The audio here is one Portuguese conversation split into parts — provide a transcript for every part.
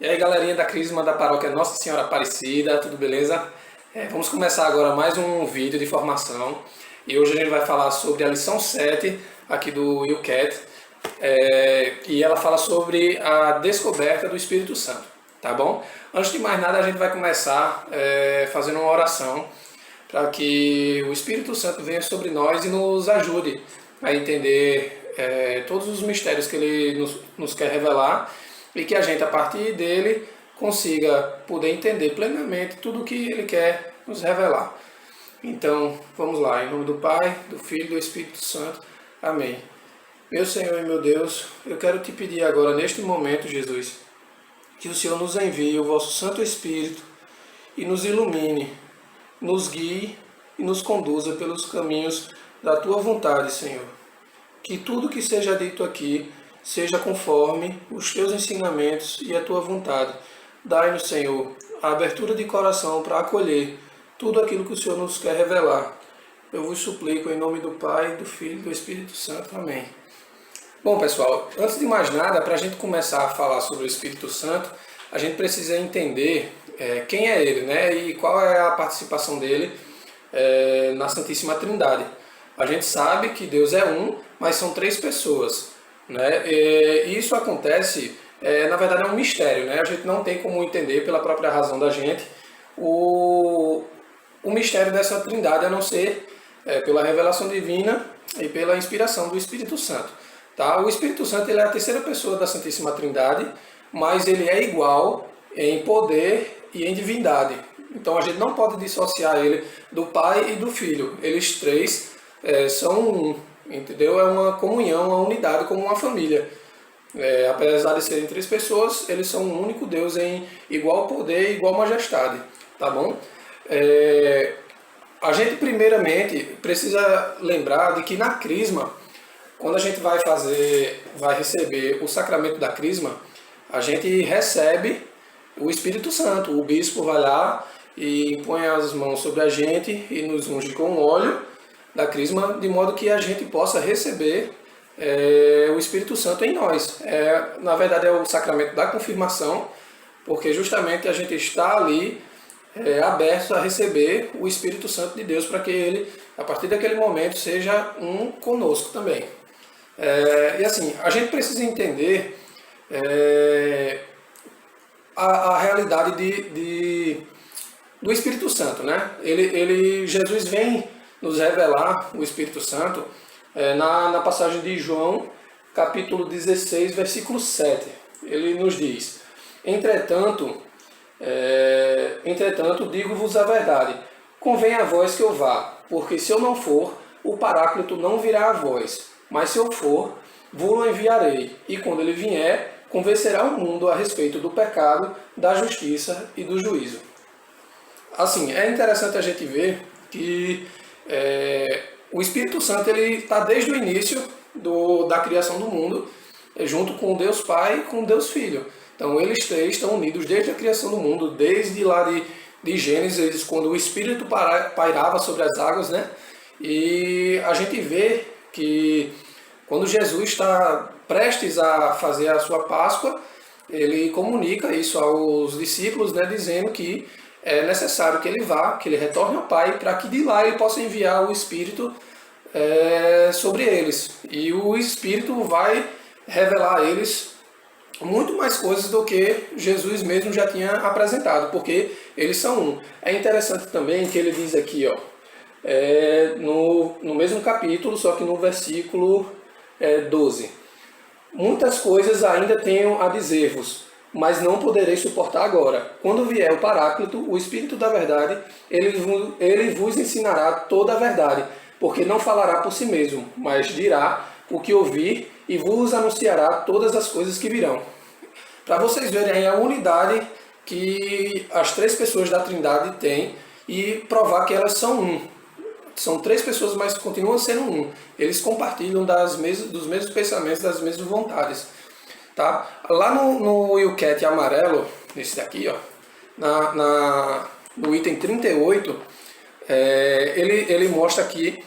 E aí, galerinha da Crisma da Paróquia Nossa Senhora Aparecida, tudo beleza? Vamos começar agora mais um vídeo de formação. E hoje a gente vai falar sobre a lição 7 aqui do UCAT. E ela fala sobre a descoberta do Espírito Santo, tá bom? Antes de mais nada, a gente vai começar fazendo uma oração para que o Espírito Santo venha sobre nós e nos ajude a entender todos os mistérios que ele nos quer revelar, e que a gente, a partir dele, consiga poder entender plenamente tudo o que ele quer nos revelar. Então, vamos lá, em nome do Pai, do Filho e do Espírito Santo. Amém. Meu Senhor e meu Deus, eu quero te pedir agora, neste momento, Jesus, que o Senhor nos envie o vosso Santo Espírito e nos ilumine, nos guie e nos conduza pelos caminhos da tua vontade, Senhor. Que tudo que seja dito aqui seja conforme os teus ensinamentos e a tua vontade. Dai-nos, Senhor, a abertura de coração para acolher tudo aquilo que o Senhor nos quer revelar. Eu vos suplico em nome do Pai, do Filho e do Espírito Santo. Amém. Bom, pessoal, antes de mais nada, para a gente começar a falar sobre o Espírito Santo, a gente precisa entender quem é ele, né? E qual é a participação dele na Santíssima Trindade. A gente sabe que Deus é um, mas são três pessoas, né? E isso acontece, na verdade é um mistério, né? A gente não tem como entender pela própria razão da gente o mistério dessa trindade, a não ser pela revelação divina e pela inspiração do Espírito Santo. Tá? O Espírito Santo ele é a terceira pessoa da Santíssima Trindade, mas ele é igual em poder e em divindade. Então a gente não pode dissociar ele do Pai e do Filho. Eles três são um, entendeu? É uma comunhão, uma unidade, como uma família. Apesar de serem três pessoas, eles são um único Deus em igual poder e igual majestade. Tá bom? A gente primeiramente precisa lembrar de que na Crisma, quando a gente vai receber o sacramento da Crisma, a gente recebe o Espírito Santo. O bispo vai lá e põe as mãos sobre a gente e nos unge com o óleo da Crisma, de modo que a gente possa receber o Espírito Santo em nós. Na verdade é o sacramento da confirmação, porque justamente a gente está ali aberto a receber o Espírito Santo de Deus, para que ele, a partir daquele momento, seja um conosco também. E assim, a gente precisa entender a realidade do Espírito Santo, né? Jesus vem nos revelar o Espírito Santo na passagem de João, capítulo 16, versículo 7. Ele nos diz: Entretanto, digo-vos a verdade, convém a vós que eu vá, porque se eu não for, o Paráclito não virá a vós, mas se eu for, vou-lo enviarei, e quando ele vier, convencerá o mundo a respeito do pecado, da justiça e do juízo. Assim, é interessante a gente ver que o Espírito Santo ele está desde o início da criação do mundo, junto com Deus Pai e com Deus Filho. Então eles três estão unidos desde a criação do mundo, desde lá de Gênesis, quando o Espírito pairava sobre as águas, né? E a gente vê que quando Jesus está prestes a fazer a sua Páscoa, ele comunica isso aos discípulos, né, dizendo que é necessário que ele vá, que ele retorne ao Pai, para que de lá ele possa enviar o Espírito sobre eles. E o Espírito vai revelar a eles muito mais coisas do que Jesus mesmo já tinha apresentado, porque eles são um. É interessante também que ele diz aqui, ó, no mesmo capítulo, só que no versículo 12. Muitas coisas ainda tenho a dizer-vos, mas não poderei suportar agora. Quando vier o Paráclito, o Espírito da verdade, ele vos ensinará toda a verdade, porque não falará por si mesmo, mas dirá o que ouvir e vos anunciará todas as coisas que virão. Para vocês verem a unidade que as três pessoas da Trindade têm e provar que elas são um. São três pessoas, mas continuam sendo um. Eles compartilham dos mesmos pensamentos, das mesmas vontades. Tá? Lá no UCAT amarelo, nesse daqui, ó, no item 38, ele mostra aqui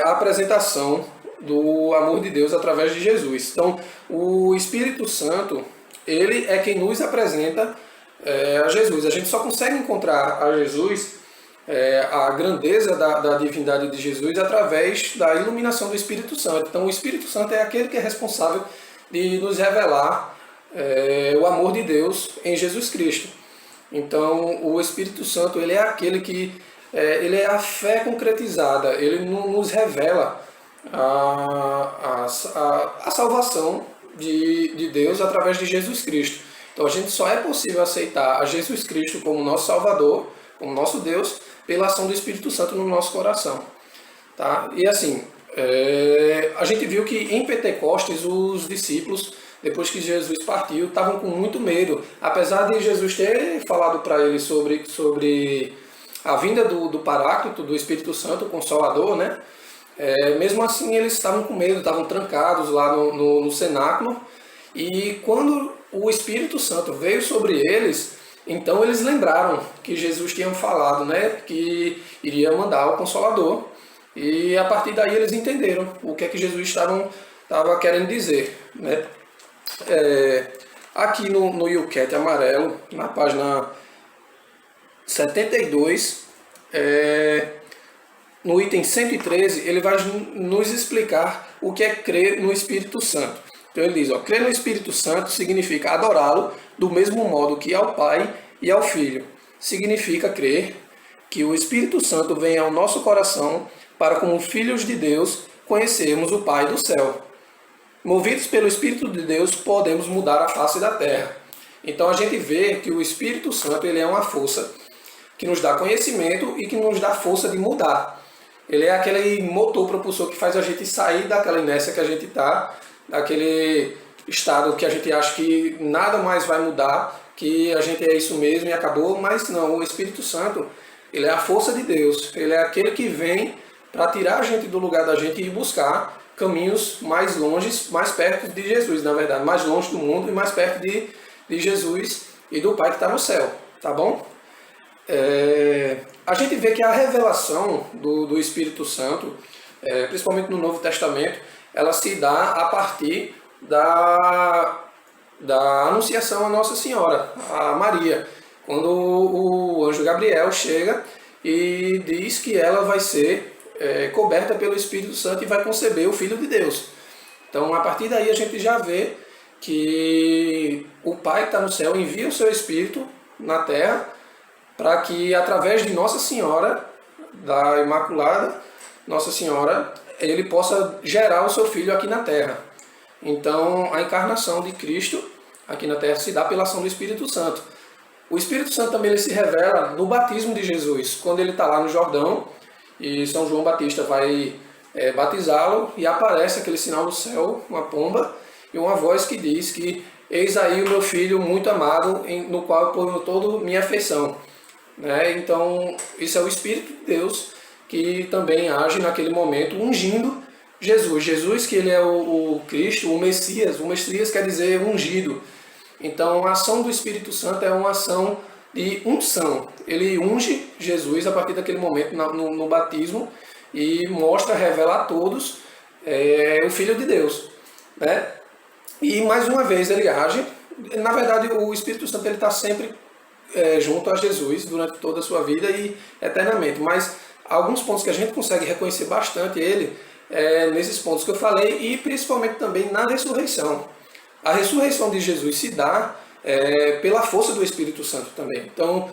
a apresentação do amor de Deus através de Jesus. Então, o Espírito Santo ele é quem nos apresenta a Jesus. A gente só consegue encontrar a Jesus, a grandeza da divindade de Jesus, através da iluminação do Espírito Santo. Então o Espírito Santo é aquele que é responsável de nos revelar o amor de Deus em Jesus Cristo. Então o Espírito Santo ele é aquele que ele é a fé concretizada, ele nos revela a salvação de Deus através de Jesus Cristo. Então a gente só é possível aceitar a Jesus Cristo como nosso Salvador, como nosso Deus, pela ação do Espírito Santo no nosso coração. Tá? E assim, a gente viu que em Pentecostes os discípulos, depois que Jesus partiu, estavam com muito medo. Apesar de Jesus ter falado para eles sobre a vinda do Paráclito, do Espírito Santo, o Consolador, né? Mesmo assim eles estavam com medo, estavam trancados lá no cenáculo. E quando o Espírito Santo veio sobre eles, então eles lembraram que Jesus tinha falado, né, que iria mandar o Consolador. E a partir daí eles entenderam o que é que Jesus estava querendo dizer, né? Aqui no YouCat amarelo, na página 72, no item 113, ele vai nos explicar o que é crer no Espírito Santo. Então ele diz, crer no Espírito Santo significa adorá-lo do mesmo modo que ao Pai e ao Filho. Significa crer que o Espírito Santo vem ao nosso coração para, como filhos de Deus, conhecermos o Pai do céu. Movidos pelo Espírito de Deus, podemos mudar a face da terra. Então a gente vê que o Espírito Santo ele é uma força que nos dá conhecimento e que nos dá força de mudar. Ele é aquele motor propulsor que faz a gente sair daquela inércia que a gente está, daquele estado que a gente acha que nada mais vai mudar, que a gente é isso mesmo e acabou, mas não, o Espírito Santo, ele é a força de Deus, ele é aquele que vem para tirar a gente do lugar da gente e buscar caminhos mais longe, mais perto de Jesus, na verdade, mais longe do mundo e mais perto de Jesus e do Pai que está no céu, tá bom? A gente vê que a revelação do Espírito Santo, principalmente no Novo Testamento, ela se dá a partir da anunciação a Nossa Senhora, a Maria, quando o anjo Gabriel chega e diz que ela vai ser coberta pelo Espírito Santo e vai conceber o Filho de Deus. Então, a partir daí, a gente já vê que o Pai que está no céu envia o seu Espírito na terra para que, através de Nossa Senhora, da Imaculada, Nossa Senhora, ele possa gerar o seu Filho aqui na terra. Então, a encarnação de Cristo aqui na terra se dá pela ação do Espírito Santo. O Espírito Santo também ele se revela no batismo de Jesus, quando ele está lá no Jordão, e São João Batista vai batizá-lo, e aparece aquele sinal do céu, uma pomba, e uma voz que diz que eis aí o meu filho muito amado, no qual eu ponho toda minha afeição. Então, isso é o Espírito de Deus que também age naquele momento, ungindo Jesus. Jesus que ele é o Cristo, o Messias. O Messias quer dizer ungido. Então, a ação do Espírito Santo é uma ação de unção. Ele unge Jesus a partir daquele momento no batismo e mostra, revela a todos o Filho de Deus. Né? E mais uma vez ele age. Na verdade, o Espírito Santo ele está sempre junto a Jesus durante toda a sua vida e eternamente. Mas alguns pontos que a gente consegue reconhecer bastante ele nesses pontos que eu falei e principalmente também na ressurreição. A ressurreição de Jesus se dá pela força do Espírito Santo também. Então,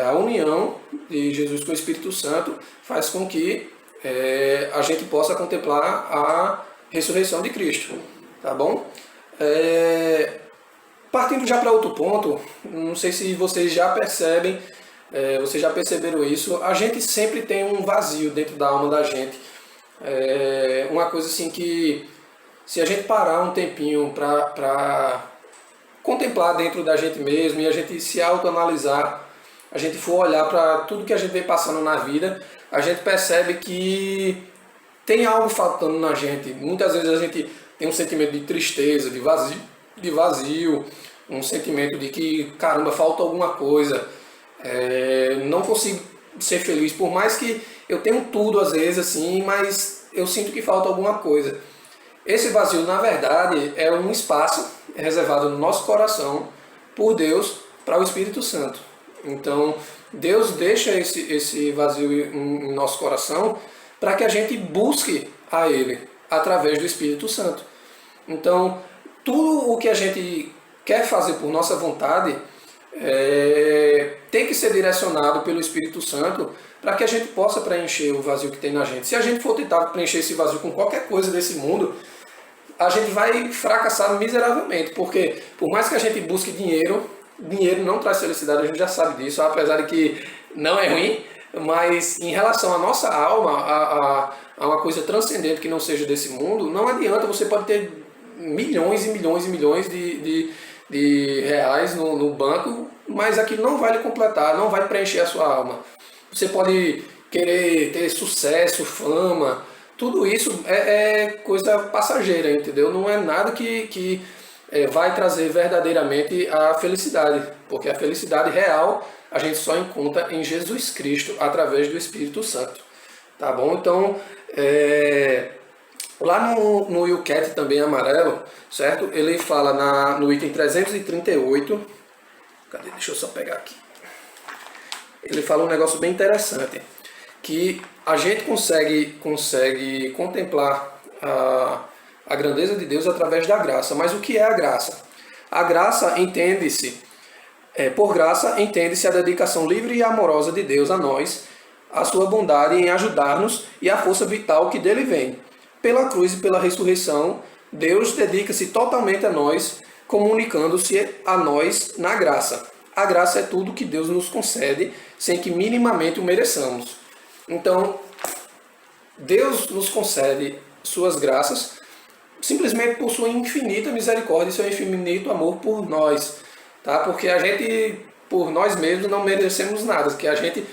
a união de Jesus com o Espírito Santo faz com que a gente possa contemplar a ressurreição de Cristo. Tá bom? Partindo já para outro ponto, não sei se vocês já percebem, vocês já perceberam isso, a gente sempre tem um vazio dentro da alma da gente. Uma coisa assim que, se a gente parar um tempinho para contemplar dentro da gente mesmo e a gente se autoanalisar, a gente for olhar para tudo que a gente vem passando na vida, a gente percebe que tem algo faltando na gente. Muitas vezes a gente tem um sentimento de tristeza, de vazio, um sentimento de que, caramba, falta alguma coisa, não consigo ser feliz, por mais que eu tenho tudo às vezes assim, mas eu sinto que falta alguma coisa. Esse vazio, na verdade, é um espaço reservado no nosso coração por Deus para o Espírito Santo. Então, Deus deixa esse vazio em nosso coração para que a gente busque a Ele através do Espírito Santo. Então, tudo o que a gente quer fazer por nossa vontade tem que ser direcionado pelo Espírito Santo para que a gente possa preencher o vazio que tem na gente. Se a gente for tentar preencher esse vazio com qualquer coisa desse mundo, a gente vai fracassar miseravelmente, porque por mais que a gente busque dinheiro, dinheiro não traz felicidade, a gente já sabe disso, apesar de que não é ruim, mas em relação à nossa alma, a uma coisa transcendente que não seja desse mundo, não adianta, você pode ter milhões e milhões e milhões de reais no banco, mas aquilo não vai lhe completar, não vai preencher a sua alma. Você pode querer ter sucesso, fama, tudo isso é coisa passageira, entendeu? Não é nada que vai trazer verdadeiramente a felicidade, porque a felicidade real a gente só encontra em Jesus Cristo, através do Espírito Santo. Tá bom? Então, lá no YouCat também amarelo, certo? Ele fala no item 338, cadê? Deixa eu só pegar aqui. Ele fala um negócio bem interessante, que a gente consegue contemplar a grandeza de Deus através da graça. Mas o que é a graça? A graça entende-se, por graça entende-se a dedicação livre e amorosa de Deus a nós, a sua bondade em ajudar-nos e a força vital que dele vem. Pela cruz e pela ressurreição, Deus dedica-se totalmente a nós, comunicando-se a nós na graça. A graça é tudo que Deus nos concede, sem que minimamente o mereçamos. Então, Deus nos concede suas graças simplesmente por sua infinita misericórdia e seu infinito amor por nós. Tá? Porque a gente, por nós mesmos, não merecemos nada. Que a gente,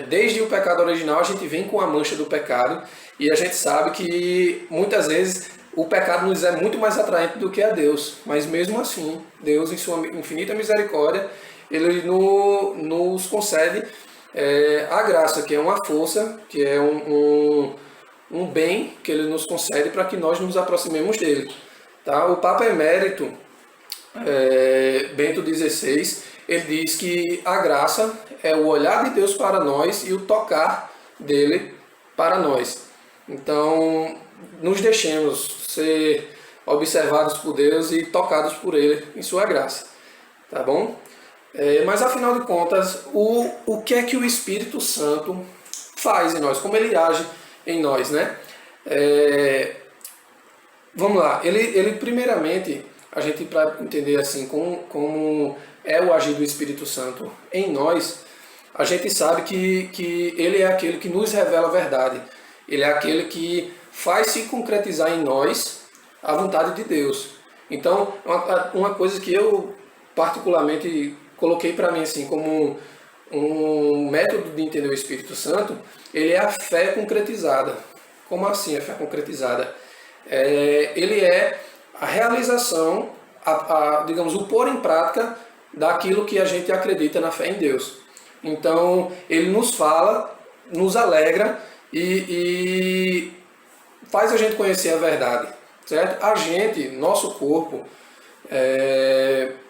desde o pecado original, a gente vem com a mancha do pecado e a gente sabe que muitas vezes o pecado nos é muito mais atraente do que a Deus. Mas mesmo assim, Deus, em sua infinita misericórdia, Ele nos concede a graça, que é uma força, que é um bem que Ele nos concede para que nós nos aproximemos dele. Tá? O Papa Emérito, Bento XVI, ele diz que a graça é o olhar de Deus para nós e o tocar dele para nós. Então, nos deixemos ser observados por Deus e tocados por Ele em sua graça. Tá bom? Mas afinal de contas, o que é que o Espírito Santo faz em nós? Como ele age em nós, né? Vamos lá. Ele primeiramente, a gente para entender assim como é o agir do Espírito Santo em nós, a gente sabe que ele é aquele que nos revela a verdade. Ele é aquele que faz se concretizar em nós a vontade de Deus. Então, uma coisa que eu particularmente coloquei para mim assim como um método de entender o Espírito Santo, ele é a fé concretizada. Como assim a fé concretizada? Ele é a realização, digamos, o pôr em prática daquilo que a gente acredita na fé em Deus. Então, ele nos fala, nos alegra e faz a gente conhecer a verdade, certo? A gente, nosso corpo,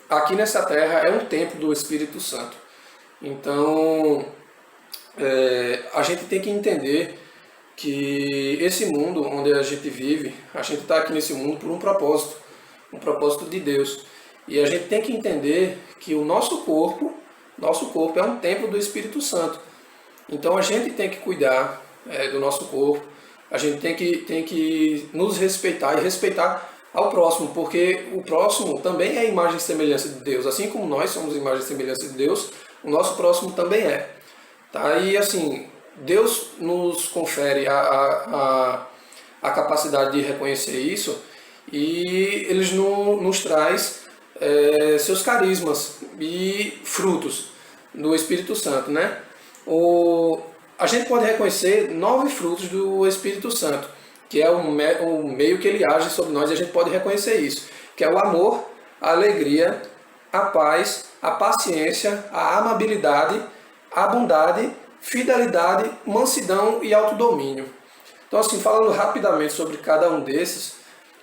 aqui nessa terra é um templo do Espírito Santo. Então, a gente tem que entender que esse mundo onde a gente vive, a gente está aqui nesse mundo por um propósito de Deus. E a gente tem que entender que o nosso corpo é um templo do Espírito Santo. Então a gente tem que cuidar do nosso corpo, a gente tem que nos respeitar e respeitar ao próximo, porque o próximo também é imagem e semelhança de Deus. Assim como nós somos imagem e semelhança de Deus, o nosso próximo também é. Tá? E assim, Deus nos confere a capacidade de reconhecer isso e Ele nos traz seus carismas e frutos do Espírito Santo, né? A gente pode reconhecer 9 frutos do Espírito Santo, que é o meio que ele age sobre nós, e a gente pode reconhecer isso, que é o amor, a alegria, a paz, a paciência, a amabilidade, a bondade, fidelidade, mansidão e autodomínio. Então, assim, falando rapidamente sobre cada um desses,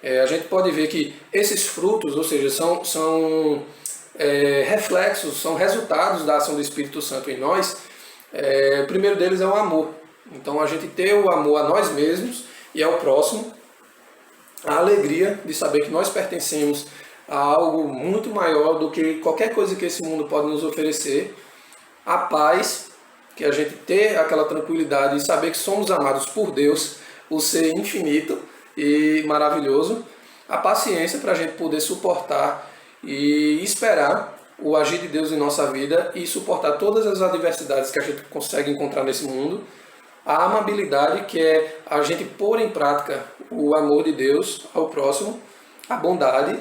a gente pode ver que esses frutos, ou seja, são reflexos, são resultados da ação do Espírito Santo em nós. O primeiro deles é o amor. Então a gente ter o amor a nós mesmos e ao próximo, a alegria de saber que nós pertencemos a algo muito maior do que qualquer coisa que esse mundo pode nos oferecer, a paz, que a gente ter aquela tranquilidade e saber que somos amados por Deus, o ser infinito e maravilhoso, a paciência para a gente poder suportar e esperar o agir de Deus em nossa vida e suportar todas as adversidades que a gente consegue encontrar nesse mundo, a amabilidade, que é a gente pôr em prática o amor de Deus ao próximo, a bondade,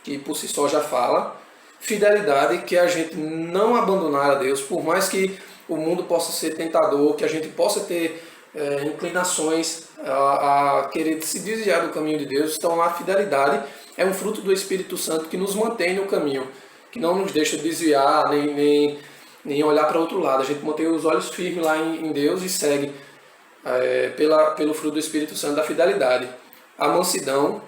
que por si só já fala, fidelidade, que é a gente não abandonar a Deus, por mais que o mundo possa ser tentador, que a gente possa ter inclinações a querer se desviar do caminho de Deus. Então a fidelidade é um fruto do Espírito Santo que nos mantém no caminho, que não nos deixa desviar, nem olhar para outro lado. A gente mantém os olhos firmes lá em Deus e segue pelo fruto do Espírito Santo da fidelidade. A mansidão,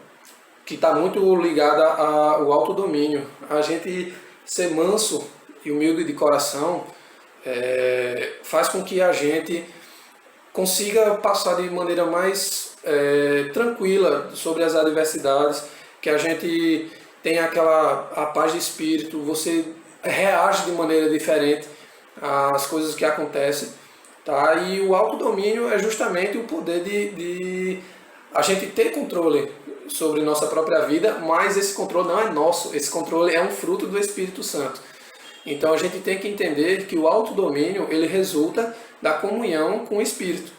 que está muito ligada ao autodomínio. A gente ser manso e humilde de coração faz com que a gente consiga passar de maneira mais tranquila sobre as adversidades, que a gente tenha a paz de espírito, você reage de maneira diferente às coisas que acontecem, tá? E o autodomínio é justamente o poder de a gente ter controle sobre nossa própria vida, mas esse controle não é nosso, esse controle é um fruto do Espírito Santo. Então a gente tem que entender que o autodomínio ele resulta da comunhão com o Espírito.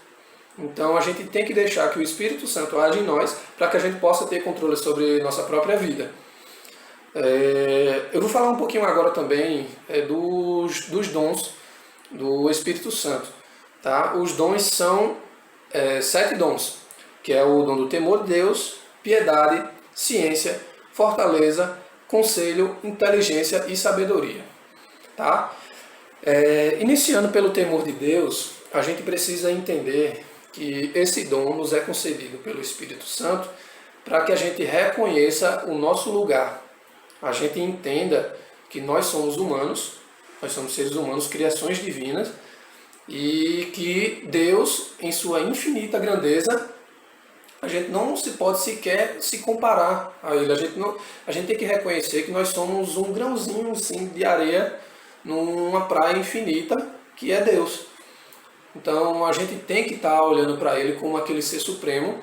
Então a gente tem que deixar que o Espírito Santo age em nós para que a gente possa ter controle sobre nossa própria vida. Eu vou falar um pouquinho agora também dos dons do Espírito Santo. Tá? Os dons são 7 dons, que é o dom do temor de Deus, piedade, ciência, fortaleza, conselho, inteligência e sabedoria. Tá? Iniciando pelo temor de Deus, a gente precisa entender que esse dom nos é concedido pelo Espírito Santo para que a gente reconheça o nosso lugar. A gente entenda que nós somos humanos, nós somos seres humanos, criações divinas, e que Deus, em sua infinita grandeza, a gente não se pode sequer se comparar a Ele. A gente tem que reconhecer que nós somos um grãozinho assim, de areia numa praia infinita, que é Deus. Então a gente tem que estar olhando para Ele como aquele ser supremo,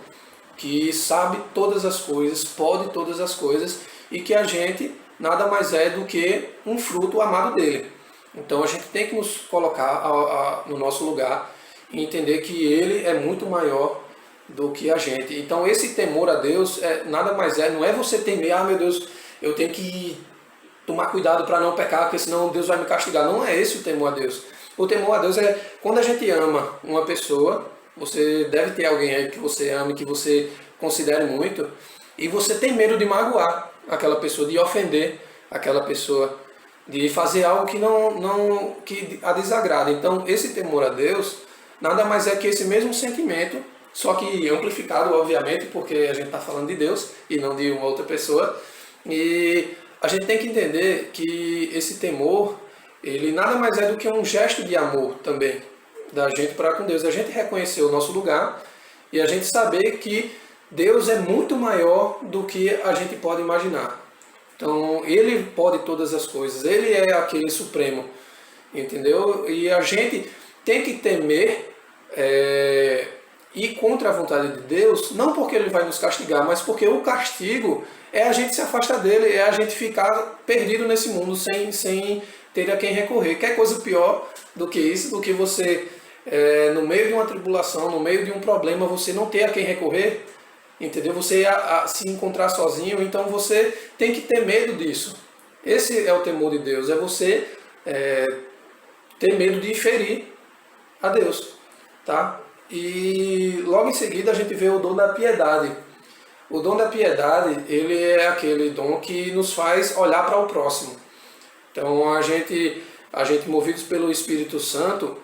que sabe todas as coisas, pode todas as coisas, e que a gente nada mais é do que um fruto amado dele. Então a gente tem que nos colocar no nosso lugar e entender que Ele é muito maior do que a gente. Então esse temor a Deus nada mais não é você temer, meu Deus, eu tenho que tomar cuidado para não pecar, porque senão Deus vai me castigar. Não é esse o temor a Deus. O temor a Deus é quando a gente ama uma pessoa, você deve ter alguém aí que você ame, que você considere muito, e você tem medo de magoar aquela pessoa, de ofender aquela pessoa, de fazer algo que a desagrada. Então esse temor a Deus nada mais é que esse mesmo sentimento, só que amplificado, obviamente, porque a gente está falando de Deus e não de uma outra pessoa. E a gente tem que entender que esse temor, ele nada mais é do que um gesto de amor também da gente para com Deus. A gente reconhecer o nosso lugar e a gente saber que Deus é muito maior do que a gente pode imaginar. Então, Ele pode todas as coisas, Ele é aquele supremo, entendeu? E a gente tem que temer ir contra a vontade de Deus, não porque Ele vai nos castigar, mas porque o castigo é a gente se afastar dele, é a gente ficar perdido nesse mundo sem ter a quem recorrer. Quer coisa pior do que isso, do que você, no meio de uma tribulação, no meio de um problema, você não ter a quem recorrer, entendeu? Você se encontrar sozinho, então você tem que ter medo disso. Esse é o temor de Deus, é você ter medo de ferir a Deus, tá? E logo em seguida a gente vê o dom da piedade. O dom da piedade, ele é aquele dom que nos faz olhar para o próximo. Então a gente movidos pelo Espírito Santo,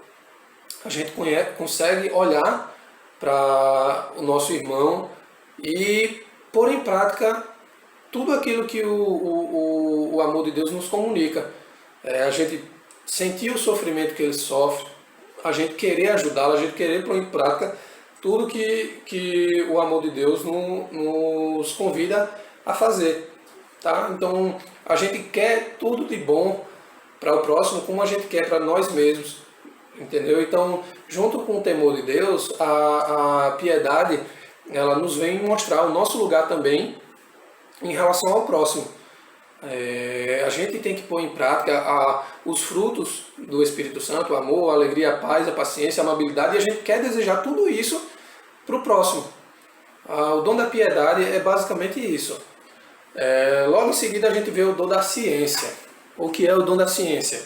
a gente consegue olhar para o nosso irmão e pôr em prática tudo aquilo que o amor de Deus nos comunica. A gente sentir o sofrimento que ele sofre, a gente querer ajudá-lo, a gente querer pôr em prática tudo que o amor de Deus nos convida a fazer. Tá? Então, a gente quer tudo de bom para o próximo como a gente quer para nós mesmos. Entendeu? Então, junto com o temor de Deus, a piedade, ela nos vem mostrar o nosso lugar também em relação ao próximo. A gente tem que pôr em prática os frutos do Espírito Santo, o amor, a alegria, a paz, a paciência, a amabilidade, e a gente quer desejar tudo isso para o próximo. O dom da piedade é basicamente isso. Logo em seguida a gente vê o dom da ciência. O que é o dom da ciência?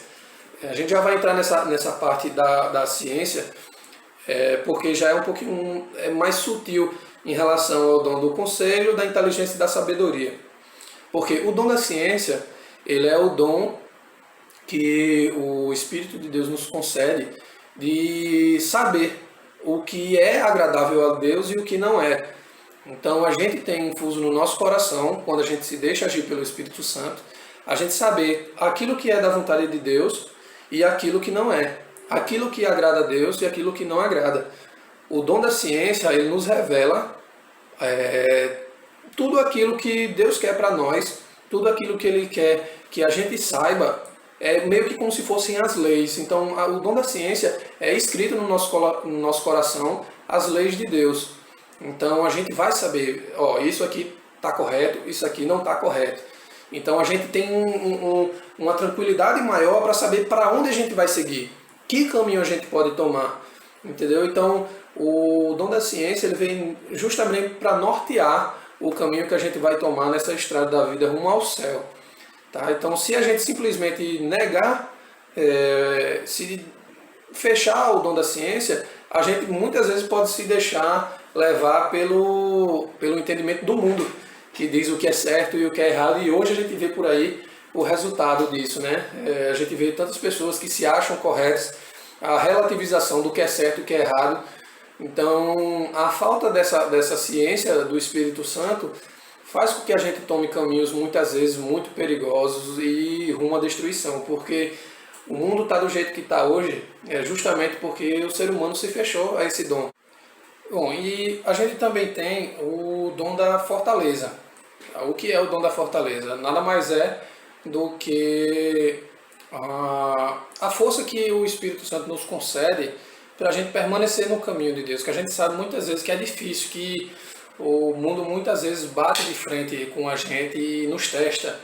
A gente já vai entrar nessa parte da ciência, porque já é um pouquinho mais sutil em relação ao dom do conselho, da inteligência e da sabedoria. Porque o dom da ciência, ele é o dom que o Espírito de Deus nos concede de saber o que é agradável a Deus e o que não é. Então a gente tem infuso no nosso coração, quando a gente se deixa agir pelo Espírito Santo, a gente saber aquilo que é da vontade de Deus e aquilo que não é. Aquilo que agrada a Deus e aquilo que não agrada. O dom da ciência, ele nos revela tudo aquilo que Deus quer para nós, tudo aquilo que Ele quer que a gente saiba, meio que como se fossem as leis. Então, o dom da ciência é escrito no nosso coração as leis de Deus. Então, a gente vai saber, isso aqui está correto, isso aqui não está correto. Então, a gente tem uma tranquilidade maior para saber para onde a gente vai seguir, que caminho a gente pode tomar. Entendeu? Então, o dom da ciência ele vem justamente para nortear o caminho que a gente vai tomar nessa estrada da vida rumo ao céu. Tá? Então, se a gente simplesmente negar, se fechar o dom da ciência, a gente muitas vezes pode se deixar levar pelo entendimento do mundo, que diz o que é certo e o que é errado, e hoje a gente vê por aí o resultado disso, né? A gente vê tantas pessoas que se acham corretas, a relativização do que é certo e o que é errado. Então, a falta dessa ciência do Espírito Santo faz com que a gente tome caminhos muitas vezes muito perigosos e rumo à destruição, porque o mundo está do jeito que está hoje justamente porque o ser humano se fechou a esse dom. Bom, e a gente também tem o dom da fortaleza. O que é o dom da fortaleza? Nada mais é do que a força que o Espírito Santo nos concede para a gente permanecer no caminho de Deus, que a gente sabe muitas vezes que é difícil, que o mundo muitas vezes bate de frente com a gente e nos testa.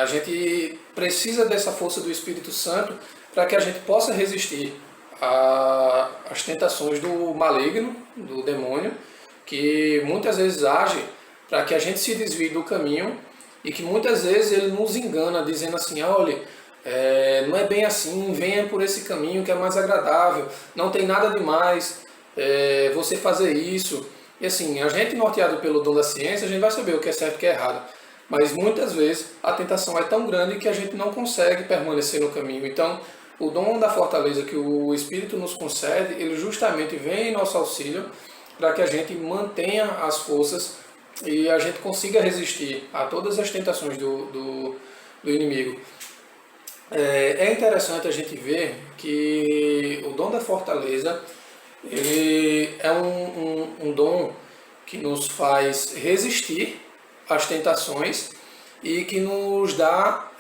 A gente precisa dessa força do Espírito Santo para que a gente possa resistir às tentações do maligno, do demônio, que muitas vezes age para que a gente se desvie do caminho e que muitas vezes ele nos engana, dizendo assim, olha, não é bem assim, venha por esse caminho que é mais agradável, não tem nada demais você fazer isso. E assim, a gente norteado pelo dom da ciência, a gente vai saber o que é certo e o que é errado. Mas muitas vezes a tentação é tão grande que a gente não consegue permanecer no caminho. Então, o dom da fortaleza que o Espírito nos concede, ele justamente vem em nosso auxílio para que a gente mantenha as forças e a gente consiga resistir a todas as tentações do inimigo. É interessante a gente ver que o dom da fortaleza ele é um dom que nos faz resistir às tentações e que nos dá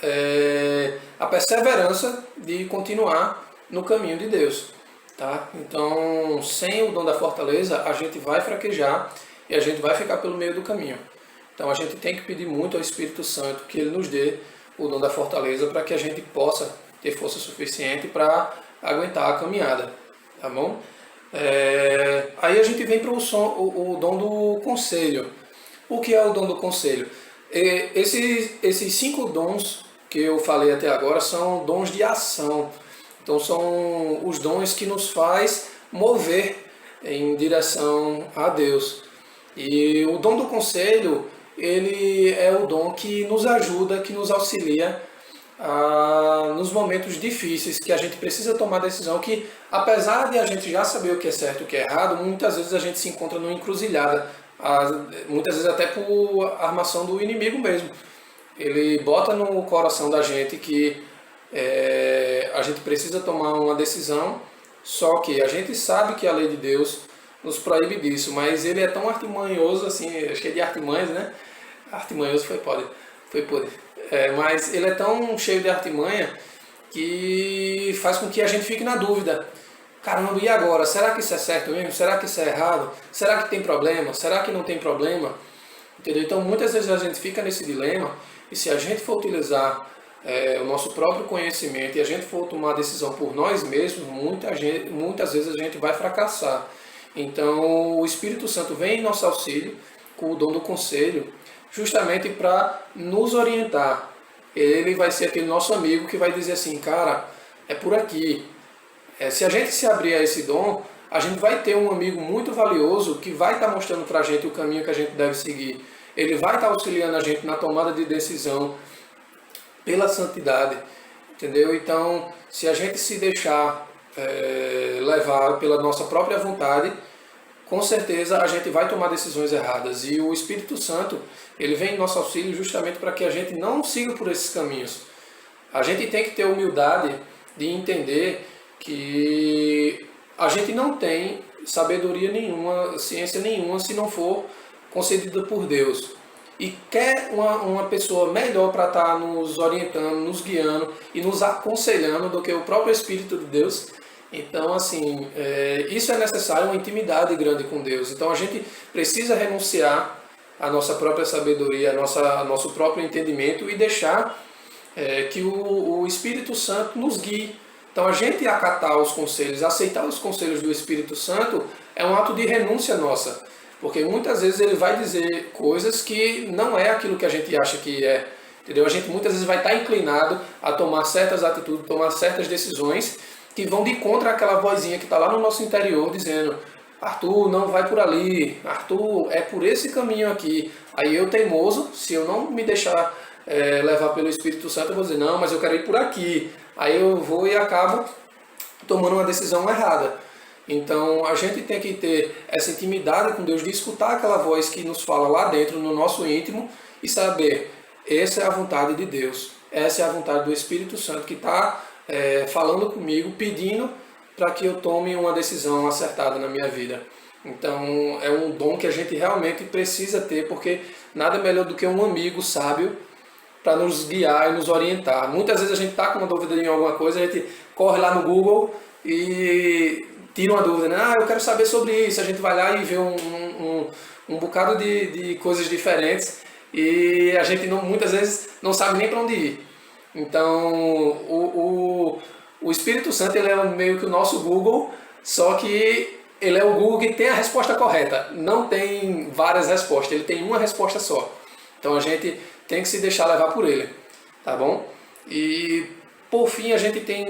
a perseverança de continuar no caminho de Deus. Tá? Então, sem o dom da fortaleza, a gente vai fraquejar e a gente vai ficar pelo meio do caminho. Então, a gente tem que pedir muito ao Espírito Santo que ele nos dê o dom da fortaleza para que a gente possa ter força suficiente para aguentar a caminhada. Tá bom? Aí a gente vem para o dom do conselho. O que é o dom do conselho? Esses 5 dons que eu falei até agora são dons de ação. Então são os dons que nos faz mover em direção a Deus. E o dom do conselho, ele é o dom que nos ajuda, que nos auxilia nos momentos difíceis, que a gente precisa tomar decisão, que apesar de a gente já saber o que é certo e o que é errado, muitas vezes a gente se encontra numa encruzilhada muitas vezes até por armação do inimigo mesmo. Ele bota no coração da gente que a gente precisa tomar uma decisão, só que a gente sabe que a lei de Deus nos proíbe disso, mas ele é tão artimanhoso, assim, cheio de artimanhas, né? Artimanhoso foi podre. Mas ele é tão cheio de artimanha que faz com que a gente fique na dúvida. Caramba, e agora? Será que isso é certo mesmo? Será que isso é errado? Será que tem problema? Será que não tem problema? Entendeu? Então muitas vezes a gente fica nesse dilema e se a gente for utilizar o nosso próprio conhecimento e a gente for tomar a decisão por nós mesmos, muitas vezes a gente vai fracassar. Então o Espírito Santo vem em nosso auxílio com o dom do conselho, justamente para nos orientar. Ele vai ser aquele nosso amigo que vai dizer assim, cara, é por aqui. Se a gente se abrir a esse dom, a gente vai ter um amigo muito valioso que vai estar mostrando para a gente o caminho que a gente deve seguir. Ele vai estar auxiliando a gente na tomada de decisão pela santidade, entendeu? Então, se a gente se deixar levar pela nossa própria vontade, com certeza a gente vai tomar decisões erradas. E o Espírito Santo, ele vem em nosso auxílio justamente para que a gente não siga por esses caminhos. A gente tem que ter humildade de entender que a gente não tem sabedoria nenhuma, ciência nenhuma, se não for concedida por Deus. E quer uma pessoa melhor para estar nos orientando, nos guiando e nos aconselhando do que o próprio Espírito de Deus. Então, assim, isso é necessário, uma intimidade grande com Deus. Então, a gente precisa renunciar à nossa própria sabedoria, nosso próprio entendimento e deixar que o Espírito Santo nos guie. Então, a gente acatar os conselhos, aceitar os conselhos do Espírito Santo é um ato de renúncia nossa. Porque muitas vezes ele vai dizer coisas que não é aquilo que a gente acha que é. Entendeu? A gente muitas vezes vai estar inclinado a tomar certas atitudes, tomar certas decisões que vão de contra aquela vozinha que está lá no nosso interior dizendo: Arthur, não vai por ali, Arthur, é por esse caminho aqui. Aí eu, teimoso, se eu não me deixar levar pelo Espírito Santo, eu vou dizer: não, mas eu quero ir por aqui. Aí eu vou e acabo tomando uma decisão errada. Então a gente tem que ter essa intimidade com Deus, de escutar aquela voz que nos fala lá dentro, no nosso íntimo, e saber, essa é a vontade de Deus, essa é a vontade do Espírito Santo que está falando comigo, pedindo para que eu tome uma decisão acertada na minha vida. Então é um dom que a gente realmente precisa ter, porque nada melhor do que um amigo sábio para nos guiar e nos orientar. Muitas vezes a gente está com uma dúvida em alguma coisa, a gente corre lá no Google e tira uma dúvida, né? Eu quero saber sobre isso. A gente vai lá e vê um bocado de coisas diferentes e a gente muitas vezes não sabe nem para onde ir. Então, o Espírito Santo, ele é meio que o nosso Google, só que ele é o Google que tem a resposta correta. Não tem várias respostas, ele tem uma resposta só. Então a gente tem que se deixar levar por ele, tá bom? E por fim a gente tem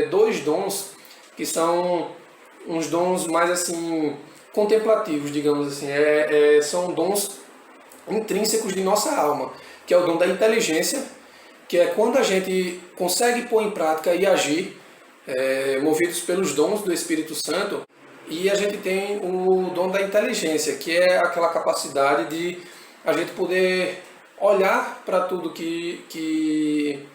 dois dons que são uns dons mais assim contemplativos, digamos assim. São dons intrínsecos de nossa alma, que é o dom da inteligência, que é quando a gente consegue pôr em prática e agir, movidos pelos dons do Espírito Santo. E a gente tem o dom da inteligência, que é aquela capacidade de a gente poder olhar para tudo que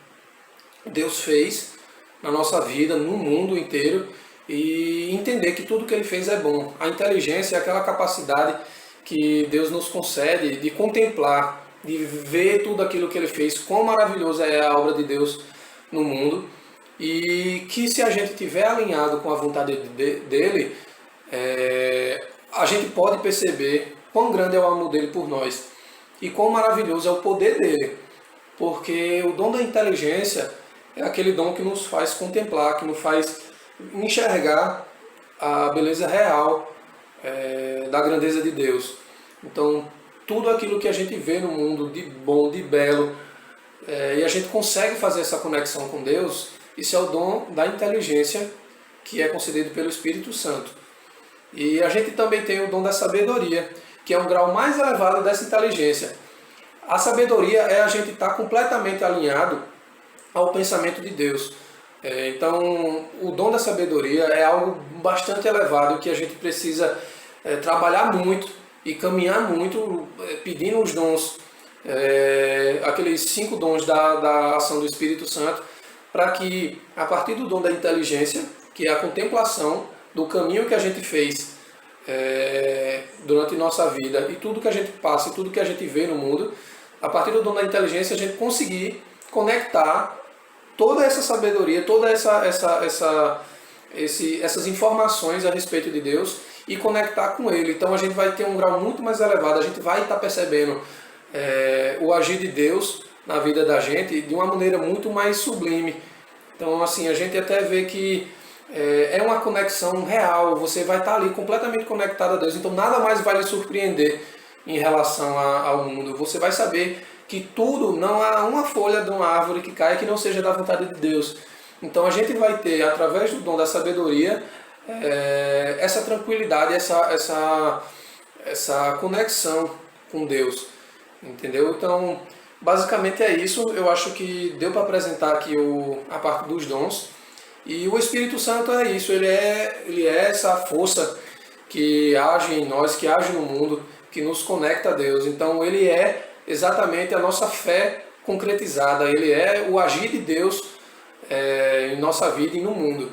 Deus fez na nossa vida, no mundo inteiro, e entender que tudo que Ele fez é bom. A inteligência é aquela capacidade que Deus nos concede de contemplar, de ver tudo aquilo que Ele fez, quão maravilhosa é a obra de Deus no mundo, e que se a gente estiver alinhado com a vontade dEle, a gente pode perceber quão grande é o amor dEle por nós, e quão maravilhoso é o poder dEle, porque o dom da inteligência é aquele dom que nos faz contemplar, que nos faz enxergar a beleza real da grandeza de Deus. Então, tudo aquilo que a gente vê no mundo de bom, de belo, e a gente consegue fazer essa conexão com Deus, isso é o dom da inteligência que é concedido pelo Espírito Santo. E a gente também tem o dom da sabedoria, que é um grau mais elevado dessa inteligência. A sabedoria é a gente estar completamente alinhado ao pensamento de Deus. Então, o dom da sabedoria é algo bastante elevado que a gente precisa trabalhar muito e caminhar muito, pedindo os dons, aqueles 5 dons da ação do Espírito Santo, para que, a partir do dom da inteligência, que é a contemplação do caminho que a gente fez durante nossa vida e tudo que a gente passa e tudo que a gente vê no mundo, a partir do dom da inteligência a gente conseguir conectar toda essa sabedoria, toda essas informações a respeito de Deus e conectar com Ele. Então a gente vai ter um grau muito mais elevado, a gente vai estar percebendo o agir de Deus na vida da gente de uma maneira muito mais sublime. Então assim, a gente até vê que é uma conexão real, você vai estar ali completamente conectado a Deus, então nada mais vai lhe surpreender em relação ao mundo. Você vai saber que tudo, não há uma folha de uma árvore que cai que não seja da vontade de Deus. Então a gente vai ter, através do dom da sabedoria, essa tranquilidade, essa conexão com Deus. Entendeu? Então, basicamente é isso. Eu acho que deu para apresentar aqui a parte dos dons. E o Espírito Santo é isso, ele é essa força que age em nós, que age no mundo, que nos conecta a Deus. Então ele é exatamente a nossa fé concretizada, ele é o agir de Deus em nossa vida e no mundo.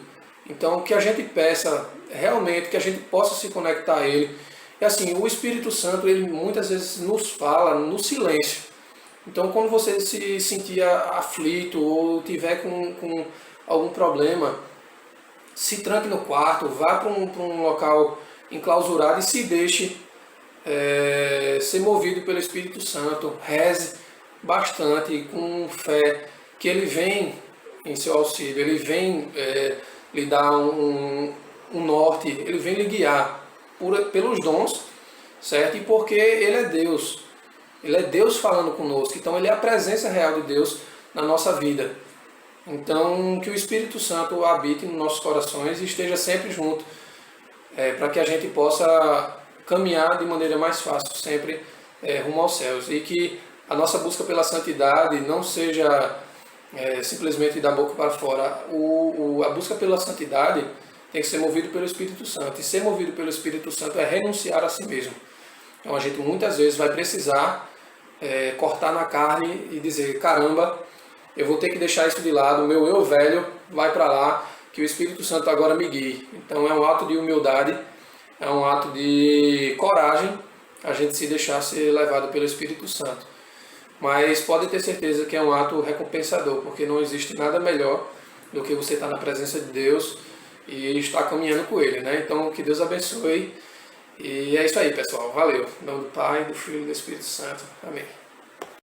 Então que a gente peça realmente, que a gente possa se conectar a Ele. E assim, o Espírito Santo, ele muitas vezes nos fala no silêncio. Então quando você se sentir aflito ou tiver com algum problema, se tranque no quarto, vá para um local enclausurado e se deixe ser movido pelo Espírito Santo. Reze bastante, com fé, que Ele vem em seu auxílio, Ele vem lhe dar um norte, Ele vem lhe guiar pelos dons, certo? E porque Ele é Deus. Ele é Deus falando conosco, então Ele é a presença real de Deus na nossa vida. Então, que o Espírito Santo habite nos nossos corações e esteja sempre junto, para que a gente possa caminhar de maneira mais fácil, sempre rumo aos céus. E que a nossa busca pela santidade não seja simplesmente da boca para fora. A busca pela santidade tem que ser movido pelo Espírito Santo. E ser movido pelo Espírito Santo é renunciar a si mesmo. Então, a gente muitas vezes vai precisar cortar na carne e dizer, caramba, eu vou ter que deixar isso de lado, o meu eu velho vai para lá, que o Espírito Santo agora me guie. Então é um ato de humildade, é um ato de coragem, a gente se deixar ser levado pelo Espírito Santo. Mas pode ter certeza que é um ato recompensador, porque não existe nada melhor do que você estar na presença de Deus e estar caminhando com Ele, né? Então que Deus abençoe. E é isso aí, pessoal. Valeu. Em nome do Pai, do Filho e do Espírito Santo. Amém.